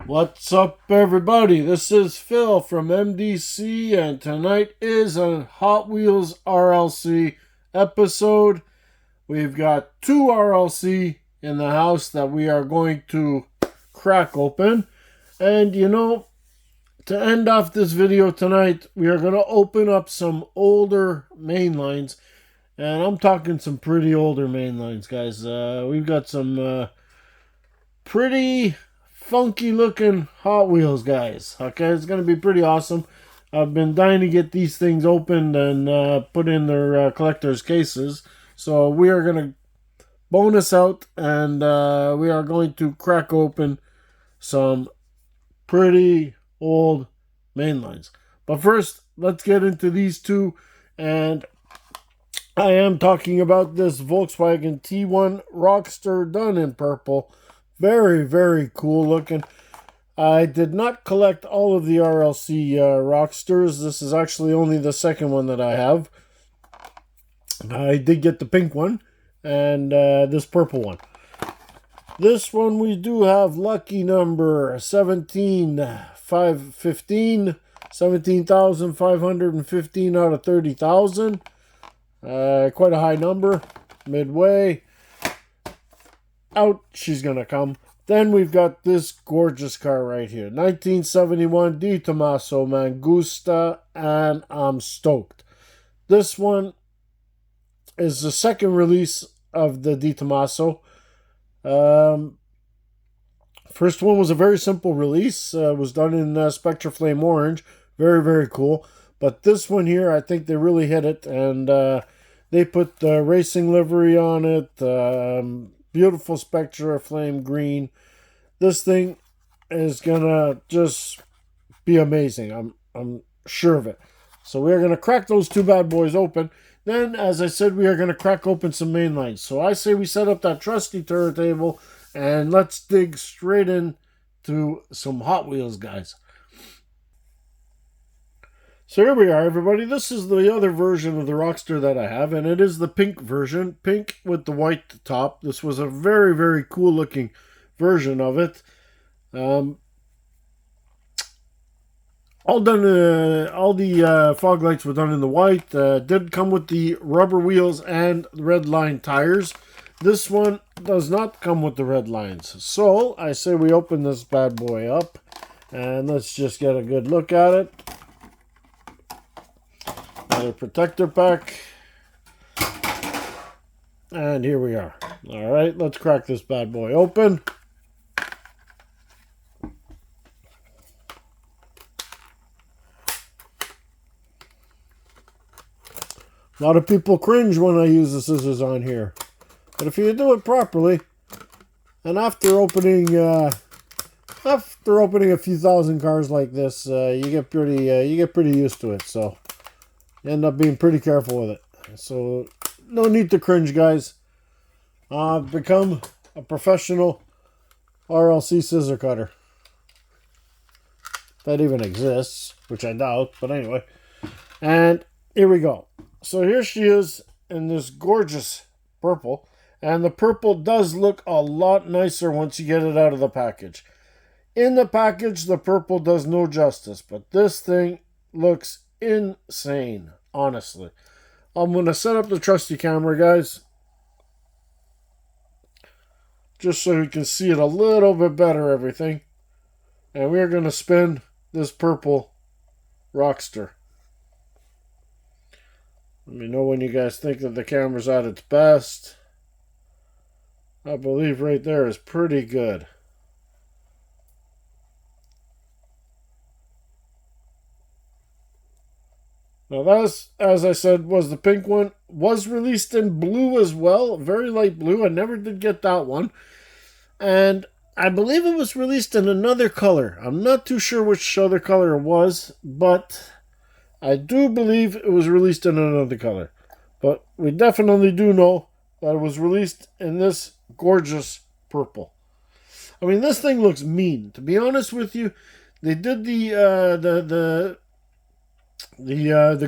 What's up, everybody? This is Phil from MDC, and tonight is a Hot Wheels RLC episode. We've got two RLC in the house that we are going to crack open. And to end off this video tonight, we are going to open up some older mainlines. And I'm talking some pretty older mainlines, guys. We've got some pretty funky looking Hot Wheels, guys. Okay, it's going to be pretty awesome. I've been dying to get these things opened and put in their collector's cases. So we are going to bonus out and we are going to crack open some pretty old mainlines. But first, let's get into these two. And I am talking about this Volkswagen T1 Rockster done in purple. Very, very cool looking. I did not collect all of the RLC Rocksters. This is actually only the second one that I have. I did get the pink one and this purple one. This one we do have lucky number 17,515. 17,515 out of 30,000. Quite a high number. Midway. Out she's gonna come. Then we've got this gorgeous car right here, 1971 Di Tommaso Mangusta, and I'm stoked. This one is the second release of the Di Tommaso. First one was a very simple release. It was done in Spectra Flame Orange. Very, very cool. But this one here, I think they really hit it, and they put the racing livery on it. Beautiful Spectra Flame Green. This thing is gonna just be amazing. I'm sure of it. So we're gonna crack those two bad boys open. Then, as I said, we are gonna crack open some main lines. So I say we set up that trusty turntable and let's dig straight in to some Hot Wheels, guys. So here we are, everybody. This is the other version of the Rockster that I have, and it is the pink version. Pink with the white top. This was a very, very cool looking version of it. All the fog lights were done in the white. Did come with the rubber wheels and red line tires. This one does not come with the red lines. So I say we open this bad boy up, and let's just get a good look at it. Protector pack, and here we are. All right, let's crack this bad boy open. A lot of people cringe when I use the scissors on here, but if you do it properly, and after opening a few thousand cars like this, you get pretty used to it. So end up being pretty careful with it. So no need to cringe, guys. Become a professional RLC scissor cutter. That even exists, which I doubt, but anyway. And here we go. So here she is in this gorgeous purple. And the purple does look a lot nicer once you get it out of the package. In the package, the purple does no justice, but this thing looks insane, honestly. I'm going to set up the trusty camera, guys, just so you can see it a little bit better, everything. And we're going to spin this purple Rockster. Let me know when you guys think that the camera's at its best. I believe right there is pretty good. Now that, as I said, was the pink one. Was released in blue as well. Very light blue. I never did get that one. And I believe it was released in another color. I'm not too sure which other color it was, but I do believe it was released in another color. But we definitely do know that it was released in this gorgeous purple. I mean, this thing looks mean. To be honest with you, they did the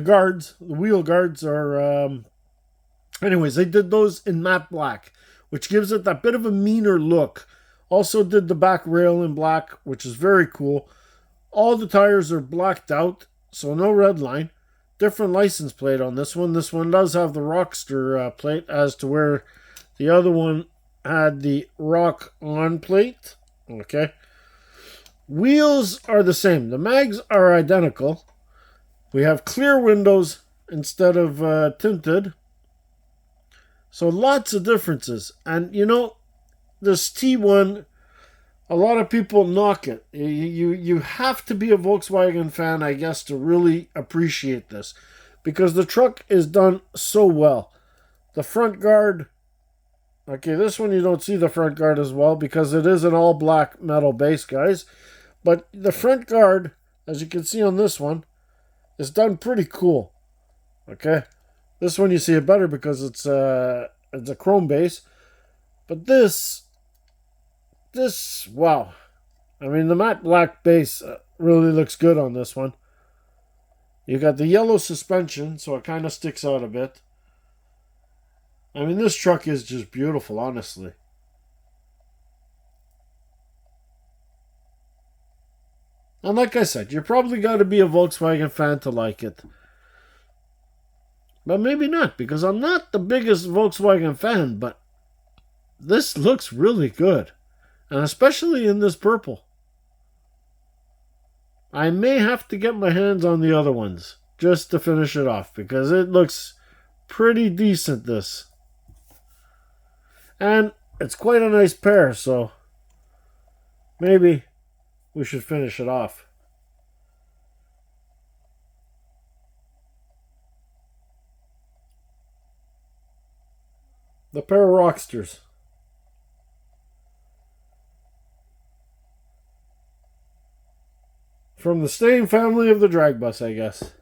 guards, the wheel guards are, anyways, they did those in matte black, which gives it that bit of a meaner look Also did the back rail in black, which is very cool. All the tires are blacked out, so no red line. Different license plate on this one. This one does have the rockster plate, as to where the other one had the rock on plate. Okay. Wheels are the same. The mags are identical. We have clear windows instead of tinted. So lots of differences. And you know, this T1, a lot of people knock it. You have to be a Volkswagen fan, I guess, to really appreciate this. Because the truck is done so well. The front guard... Okay, this one you don't see the front guard as well because it is an all black metal base, guys. But the front guard, as you can see on this one, is done pretty cool. Okay, this one you see it better because it's a chrome base. But this, wow. I mean, the matte black base really looks good on this one. You got the yellow suspension, so it kind of sticks out a bit. I mean, this truck is just beautiful, honestly. And like I said, you probably got to be a Volkswagen fan to like it. But maybe not, because I'm not the biggest Volkswagen fan, but this looks really good. And especially in this purple. I may have to get my hands on the other ones just to finish it off, because it looks pretty decent, this. And it's quite a nice pair, so maybe we should finish it off. The pair of rocksters. From the same family of the drag bus, I guess.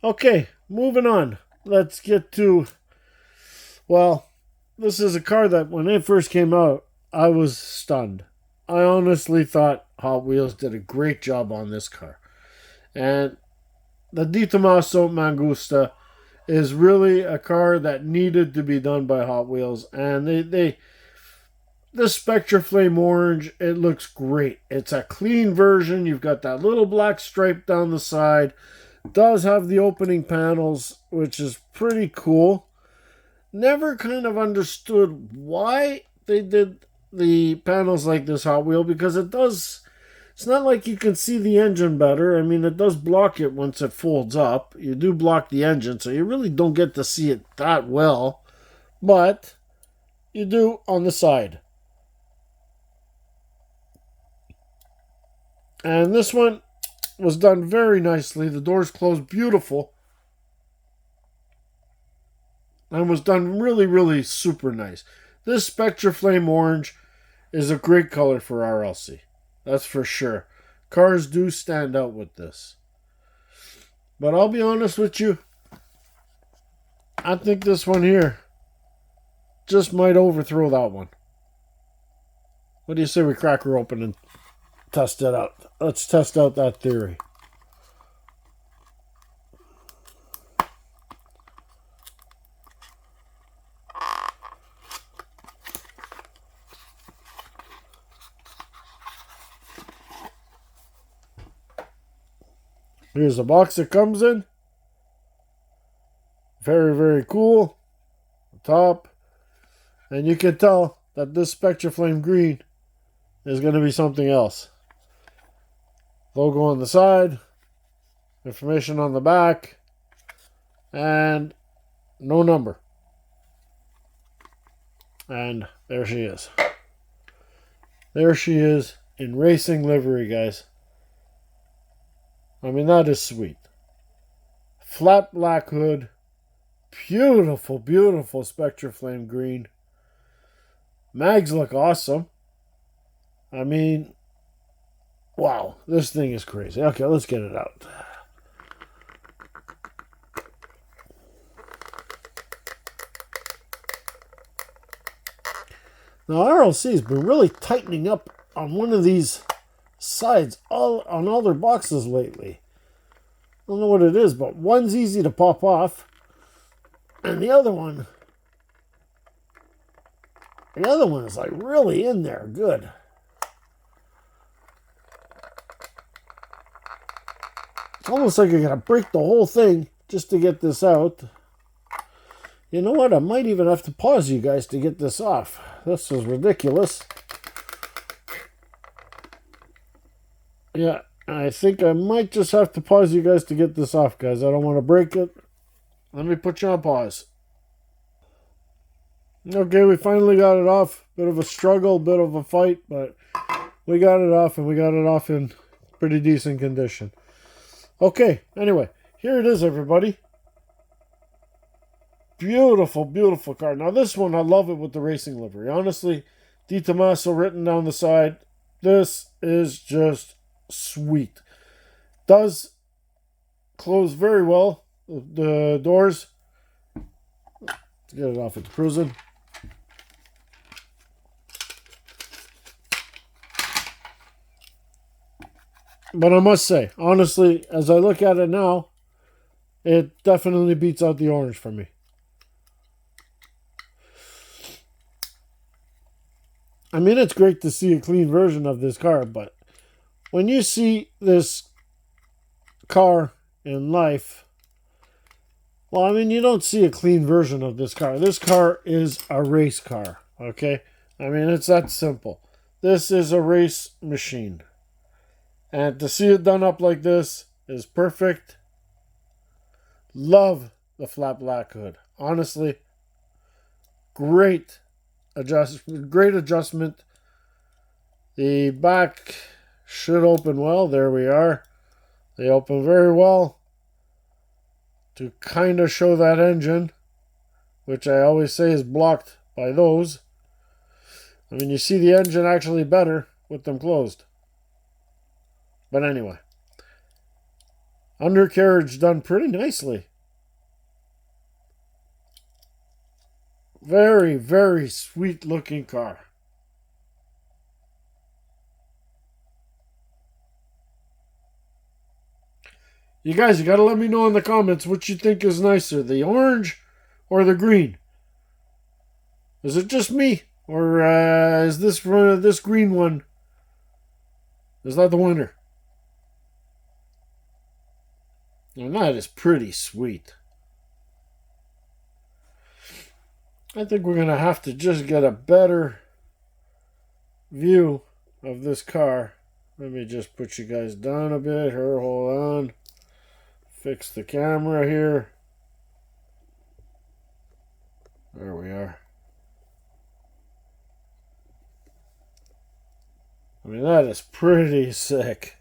Okay, moving on. Let's get to... Well, this is a car that when it first came out, I was stunned. I honestly thought Hot Wheels did a great job on this car. And the Di Tommaso Mangusta is really a car that needed to be done by Hot Wheels. And the Spectra Flame Orange, it looks great. It's a clean version. You've got that little black stripe down the side. It does have the opening panels, which is pretty cool. Never kind of understood why they did the panels like this, Hot Wheel, because it does... It's not like you can see the engine better. I mean, it does block it once it folds up. You do block the engine, so you really don't get to see it that well. But you do on the side. And this one was done very nicely. The doors closed beautiful. And was done really, really super nice. This Spectra Flame Orange is a great color for RLC. That's for sure. Cars do stand out with this. But I'll be honest with you. I think this one here just might overthrow that one. What do you say we crack her open and test it out? Let's test out that theory. Here's the box it comes in. Very, very cool. Top. And you can tell that this Spectra Flame Green is going to be something else. Logo on the side. Information on the back. And no number. And there she is. There she is in racing livery, guys. I mean, that is sweet. Flat black hood. Beautiful, beautiful Spectra Flame Green. Mags look awesome. I mean, wow, this thing is crazy. Okay, let's get it out. Now, RLC has been really tightening up on one of these sides on all their boxes lately. I don't know what it is, but one's easy to pop off, and the other one The other one is like really in there. Good. It's almost like I gotta break the whole thing just to get this out. You know what? I might even have to pause you guys to get this off. This is ridiculous. Yeah, I think I might just have to pause you guys to get this off, guys. I don't want to break it. Let me put you on pause. Okay, we finally got it off. Bit of a struggle, bit of a fight, but we got it off, and we got it off in pretty decent condition. Okay, anyway, here it is, everybody. Beautiful, beautiful car. Now, this one, I love it with the racing livery. Honestly, Di Tommaso written down the side. This is just sweet. Does close very well. The doors. Let's get it off. It's cruising. But I must say, honestly, as I look at it now, it definitely beats out the orange for me. I mean, it's great to see a clean version of this car, but when you see this car in life, well, I mean, you don't see a clean version of this car. This car is a race car, okay? I mean, it's that simple. This is a race machine. And to see it done up like this is perfect. Love the flat black hood. Honestly, great adjustment. The back should open well. There we are. They open very well to kind of show that engine, which I always say is blocked by those. I mean, you see the engine actually better with them closed. But anyway, undercarriage done pretty nicely. Very, very sweet looking car. You guys, you got to let me know in the comments what you think is nicer, the orange or the green. Is it just me? Or is this green one, is that the winner? And that is pretty sweet. I think we're going to have to just get a better view of this car. Let me just put you guys down a bit. Here, hold on. Fix the camera here. There we are. I mean, that is pretty sick.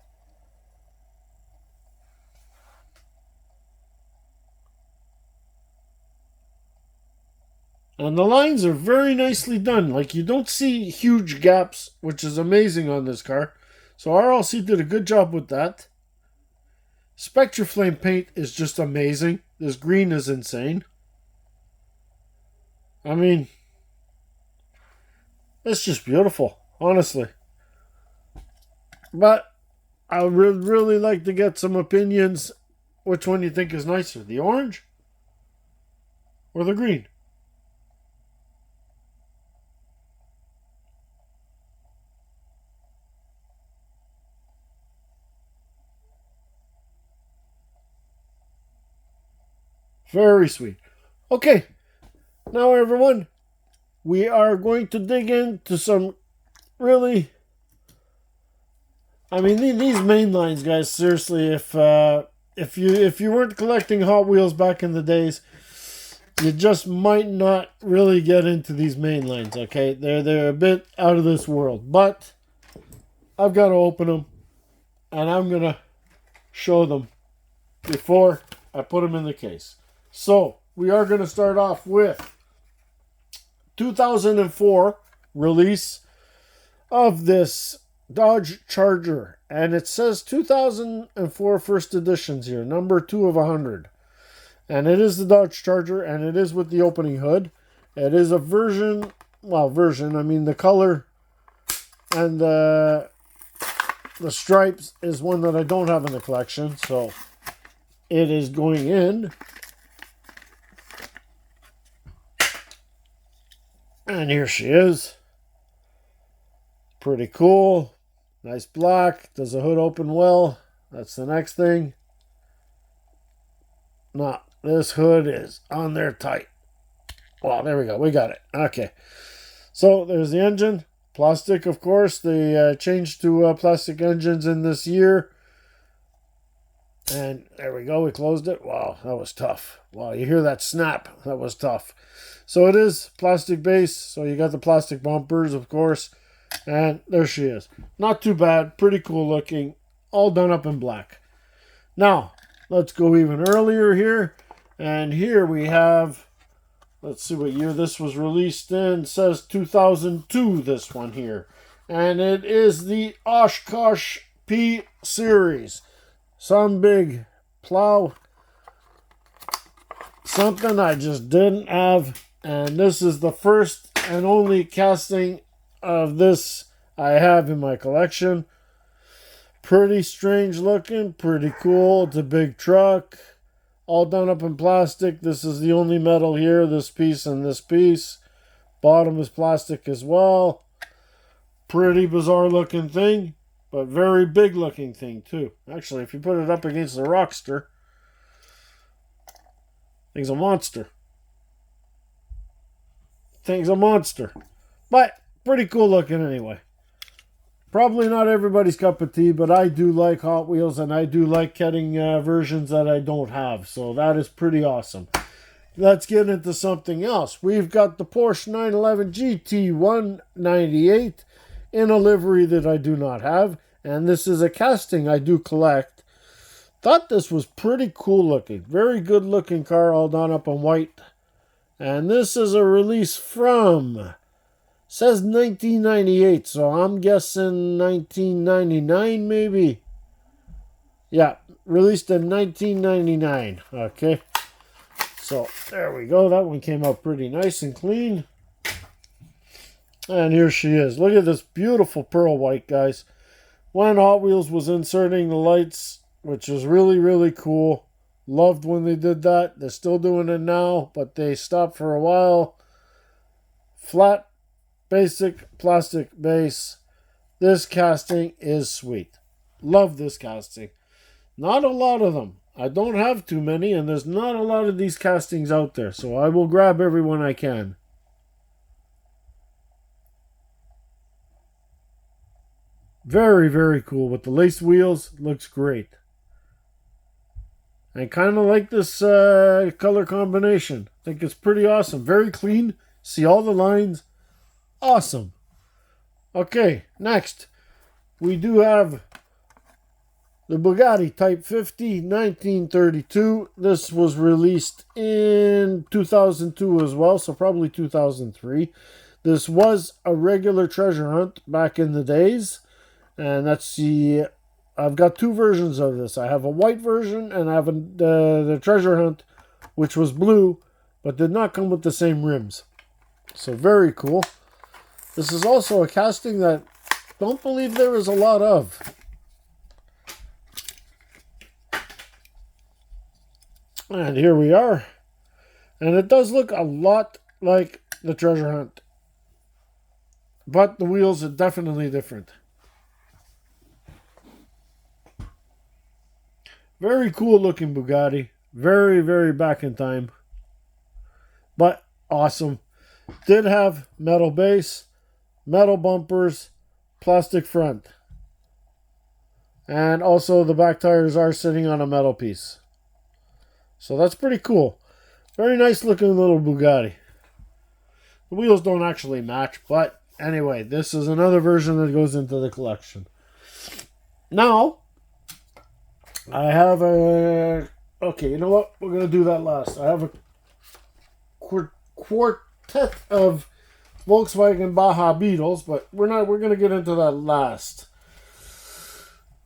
And the lines are very nicely done. Like, you don't see huge gaps, which is amazing on this car. So RLC did a good job with that. Spectraflame paint is just amazing. This green is insane. I mean, it's just beautiful, honestly. But I would really like to get some opinions. Which one you think is nicer, the orange or the green? Very sweet. Okay, now everyone, we are going to dig into some really... I mean, these main lines, guys, seriously, if you weren't collecting Hot Wheels back in the days, you just might not really get into these main lines, okay? They're a bit out of this world, but I've got to open them, and I'm going to show them before I put them in the case. So, we are going to start off with 2004 release of this Dodge Charger. And it says 2004 first editions here, number 2 of 100. And it is the Dodge Charger, and it is with the opening hood. It is a version, I mean the color and the stripes is one that I don't have in the collection. So, it is going in And here she is. Pretty cool. Nice black. Does the hood open well? That's the next thing. No, this hood is on there tight. Well, there we go. We got it. Okay. So there's the engine. Plastic, of course. They changed to plastic engines in this year. And there we go. We closed it. Wow, that was tough. Wow, you hear that snap. That was tough. So it is plastic base. So you got the plastic bumpers, of course. And there she is. Not too bad. Pretty cool looking. All done up in black. Now, let's go even earlier here. And here we have, let's see what year this was released in. It says 2002, this one here. And it is the Oshkosh P Series. Some big Plow. Something I just didn't have. And this is the first and only casting of this I have in my collection. Pretty strange looking, pretty cool. It's a big truck, all done up in plastic. This is the only metal here, this piece and this piece. Bottom is plastic as well. Pretty bizarre looking thing, but very big looking thing too. Actually, if you put it up against the Rockster, thing's a monster. Thing's a monster. But pretty cool looking anyway. Probably not everybody's cup of tea, but I do like Hot Wheels, and I do like getting versions that I don't have. So that is pretty awesome. Let's get into something else. We've got the Porsche 911 GT 198 in a livery that I do not have. And this is a casting I do collect. Thought this was pretty cool looking. Very good looking car, all done up in white. And this is a release from, says 1998, so I'm guessing 1999 maybe. Yeah, released in 1999. Okay, so there we go. That one came out pretty nice and clean. And here she is. Look at this beautiful pearl white, guys. When Hot Wheels was inserting the lights, which is really, really cool. Loved when they did that. They're still doing it now, but they stopped for a while. Flat, basic plastic base. This casting is sweet. Love this casting. Not a lot of them. I don't have too many, and there's not a lot of these castings out there, so I will grab every one I can. Very, very cool. With the lace wheels, looks great. I kind of like this color combination. I think it's pretty awesome. Very clean. See all the lines. Awesome. Okay, next. We do have the Bugatti Type 50 1932. This was released in 2002 as well, so probably 2003. This was a regular treasure hunt back in the days. And that's the... I've got two versions of this. I have a white version and I have the treasure hunt, which was blue, but did not come with the same rims. So very cool. This is also a casting that I don't believe there is a lot of. And here we are. And it does look a lot like the treasure hunt. But the wheels are definitely different. Very cool looking Bugatti. Very, very back in time. But awesome. Did have metal base, metal bumpers, plastic front. And also the back tires are sitting on a metal piece. So that's pretty cool. Very nice looking little Bugatti. The wheels don't actually match, but anyway, this is another version that goes into the collection. Now, I have a... Okay, you know what? We're going to do that last. I have a quartet of Volkswagen Baja Beetles, but we're going to get into that last.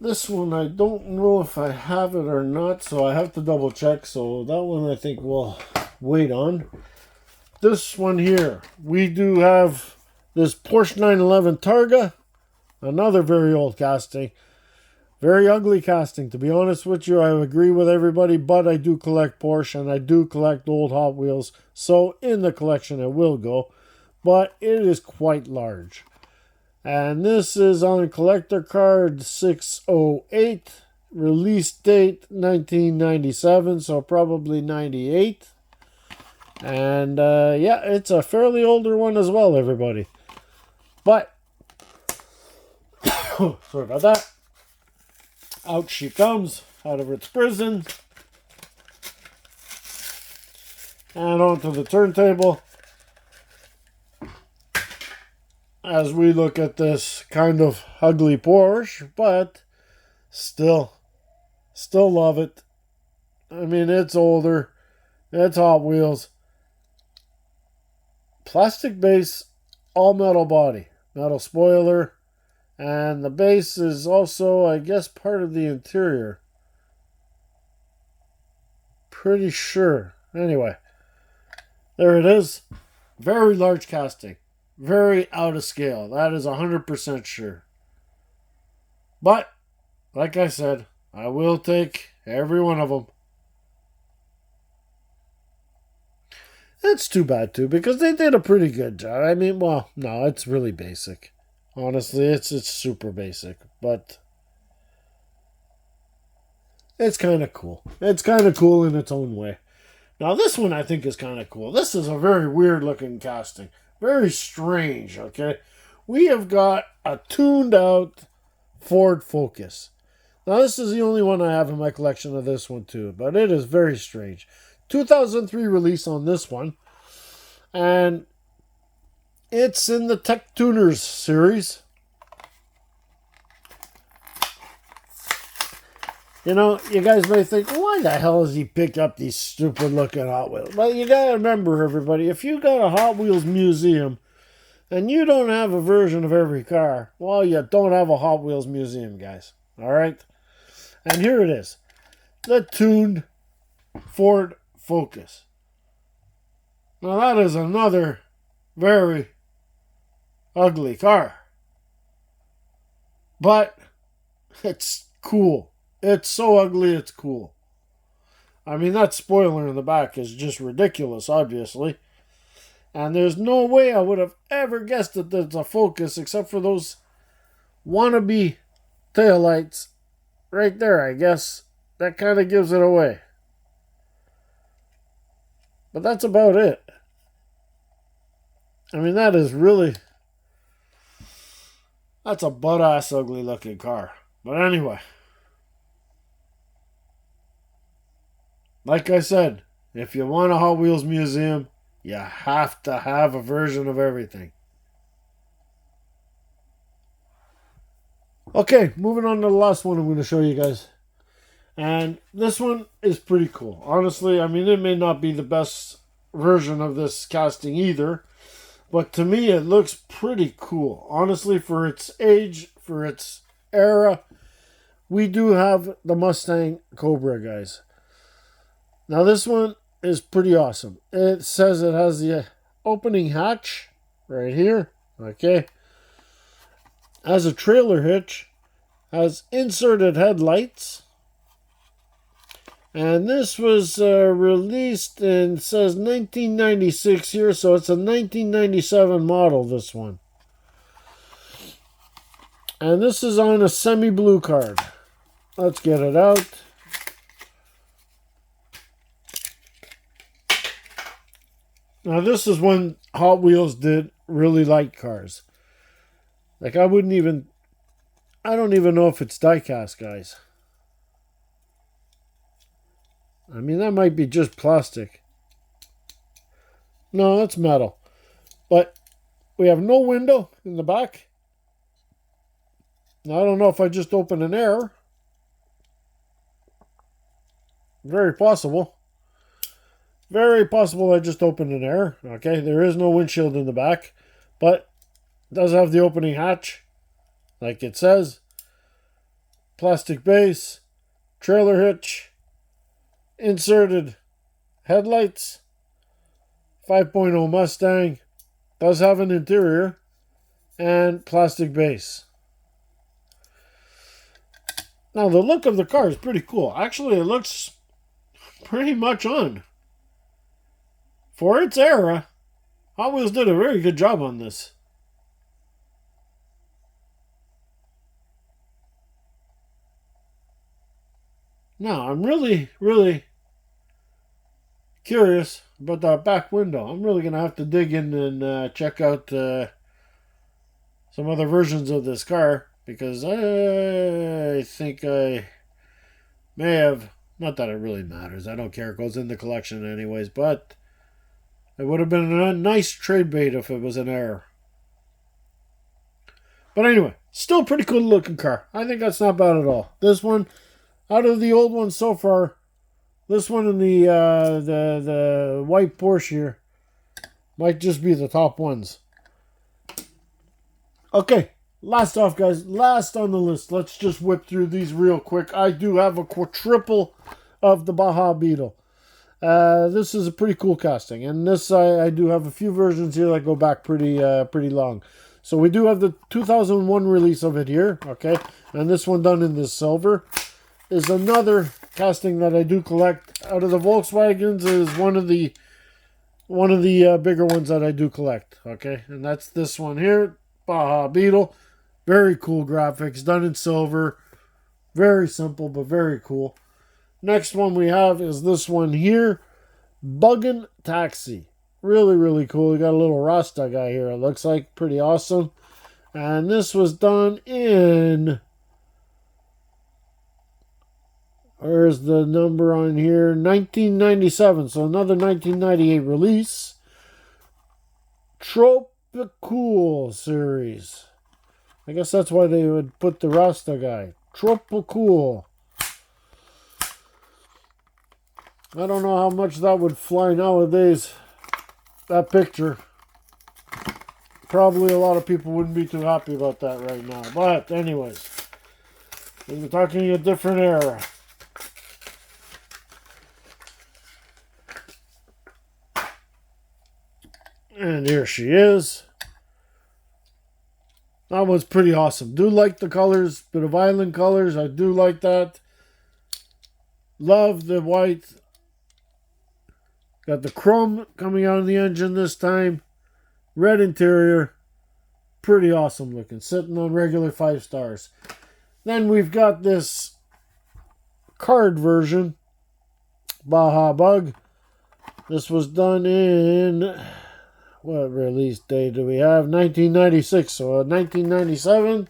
This one, I don't know if I have it or not, so I have to double check. So that one I think we'll wait on. This one here, we do have this Porsche 911 Targa. Another very old casting. Very ugly casting, to be honest with you. I agree with everybody, but I do collect Porsche and I do collect old Hot Wheels. So in the collection it will go. but it is quite large. And this is on collector card 608, release date 1997, so probably 98. And yeah, it's a fairly older one as well, everybody. But, sorry about that. Out she comes, out of its prison. And onto the turntable. As we look at this kind of ugly Porsche, but still love it. I mean, it's older. It's Hot Wheels. Plastic base, all metal body. Metal spoiler. And the base is also, I guess, part of the interior. Pretty sure. Anyway, there it is. Very large casting. Very out of scale. That is 100% sure. But, like I said, I will take every one of them. It's too bad, too, because they did a pretty good job. I mean, well, no, it's really basic. Honestly, it's super basic. But it's kind of cool. It's kind of cool in its own way. Now, this one I think is kind of cool. This is a very weird-looking casting. Very strange, okay? We have got a tuned-out Ford Focus. Now, this is the only one I have in my collection of this one, too. But it is very strange. 2003 release on this one. And it's in the Tech Tuners series. You know, you guys may think, why the hell has he picked up these stupid-looking Hot Wheels? Well, you got to remember, everybody, if you got a Hot Wheels museum and you don't have a version of every car, well, you don't have a Hot Wheels museum, guys. All right? And here it is. The tuned Ford Focus. Now, that is another very ugly car. But it's cool. It's so ugly, it's cool. I mean, that spoiler in the back is just ridiculous, obviously. And there's no way I would have ever guessed that it's a Focus except for those wannabe taillights right there, I guess. That kind of gives it away. But that's about it. I mean, that is really... That's a butt-ass ugly looking car. But anyway... Like I said, if you want a Hot Wheels museum, you have to have a version of everything. Okay, moving on to the last one I'm going to show you guys. And this one is pretty cool. Honestly, I mean, it may not be the best version of this casting either. But to me, it looks pretty cool. Honestly, for its age, for its era, we do have the Mustang Cobra, guys. Now, this one is pretty awesome. It says it has the opening hatch right here. Okay. Has a trailer hitch. Has inserted headlights. And this was released in, says 1996 here. So it's a 1997 model, this one. And this is on a semi-blue card. Let's get it out. Now, this is when Hot Wheels did really light cars. Like, I don't even know if it's die-cast, guys. I mean, that might be just plastic. No, it's metal. But we have no window in the back. Now, I don't know if I just opened an error. Very possible. Very possible I just opened an error. Okay, there is no windshield in the back, but it does have the opening hatch, like it says. Plastic base, trailer hitch, inserted headlights, 5.0 Mustang, does have an interior, and plastic base. Now, the look of the car is pretty cool. Actually, it looks pretty much on. For its era, Hot Wheels did a very good job on this. Now, I'm really, really curious about that back window. I'm really going to have to dig in and check out some other versions of this car, because I think I may have, not that it really matters, I don't care, it goes in the collection anyways, but it would have been a nice trade bait if it was an error. But anyway, still pretty cool looking car. I think that's not bad at all. This one, out of the old ones so far, this one and the white Porsche here might just be the top ones. Okay, last off, guys. Last on the list. Let's just whip through these real quick. I do have a quadruple of the Baja Beetle. This is a pretty cool casting, and this I do have a few versions here that go back pretty long. So we do have the 2001 release of it here, okay, and this one done in this silver is another casting that I do collect. Out of the Volkswagens is one of the bigger ones that I do collect, okay, and that's this one here. Baja Beetle. Very cool graphics, done in silver. Very simple, but very cool. Next one we have is this one here. Buggin' Taxi. Really, really cool. We got a little Rasta guy here, it looks like. Pretty awesome. And this was done in... Where's the number on here? 1997. So another 1998 release. Tropicool series. I guess that's why they would put the Rasta guy. Tropicool. I don't know how much that would fly nowadays. That picture. Probably a lot of people wouldn't be too happy about that right now. But anyways, we're talking a different era. And here she is. That was pretty awesome. Do like the colors, bit of island colors. I do like that. Love the white. Got the chrome coming out of the engine this time. Red interior. Pretty awesome looking. Sitting on regular 5 stars. Then we've got this card version. Baja Bug. This was done in... What release date do we have? 1996. So 1997.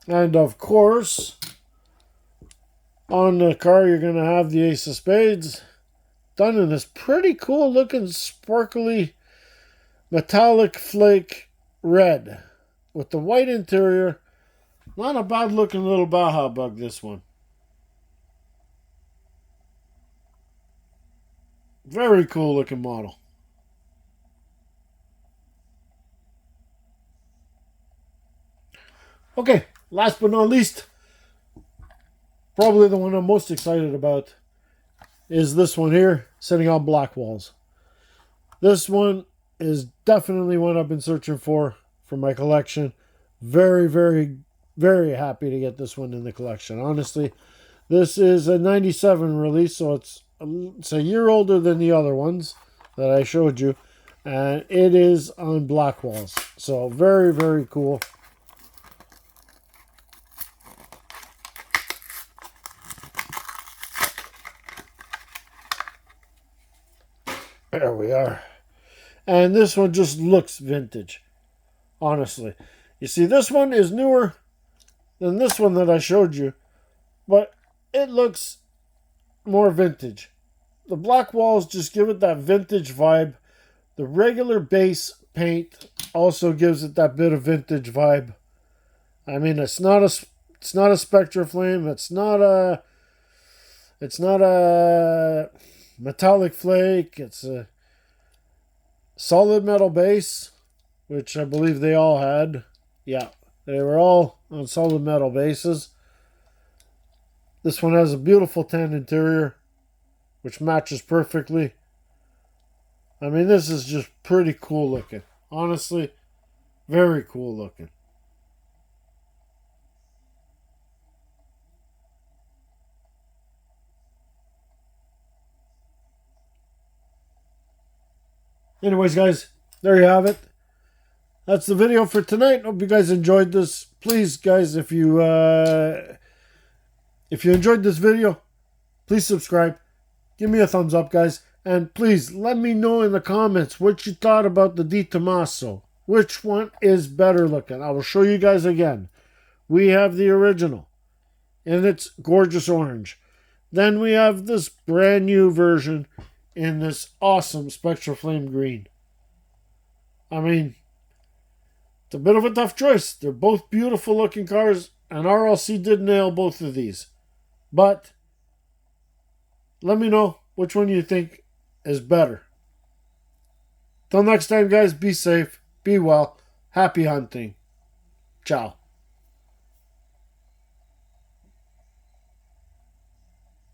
And of course, on the car you're going to have the Ace of Spades. Done in this pretty cool looking sparkly metallic flake red. With the white interior. Not a bad looking little Baja Bug, this one. Very cool looking model. Okay, last but not least, probably the one I'm most excited about is this one here, sitting on black walls. This one is definitely one I've been searching for my collection. Very, very, very happy to get this one in the collection. Honestly, this is a 97 release, so it's a year older than the other ones that I showed you. And it is on black walls. So very, very cool. There we are. And this one just looks vintage. Honestly. You see, this one is newer than this one that I showed you. But it looks more vintage. The black walls just give it that vintage vibe. The regular base paint also gives it that bit of vintage vibe. I mean, it's not a Spectra Flame. It's not a metallic flake. It's a solid metal base, which I believe they all had. Yeah, they were all on solid metal bases. This one has a beautiful tan interior, which matches perfectly. I mean, this is just pretty cool looking. Honestly, very cool looking. Anyways, guys, there you have it. That's the video for tonight. Hope you guys enjoyed this. Please, guys, if you enjoyed this video, please subscribe. Give me a thumbs up, guys. And please let me know in the comments what you thought about the Di Tommaso. Which one is better looking? I will show you guys again. We have the original, and it's gorgeous orange. Then we have this brand new version in this awesome Spectral Flame green. I mean, it's a bit of a tough choice. They're both beautiful looking cars, and RLC did nail both of these. But let me know which one you think is better. Till next time, guys, be safe, be well, happy hunting. Ciao.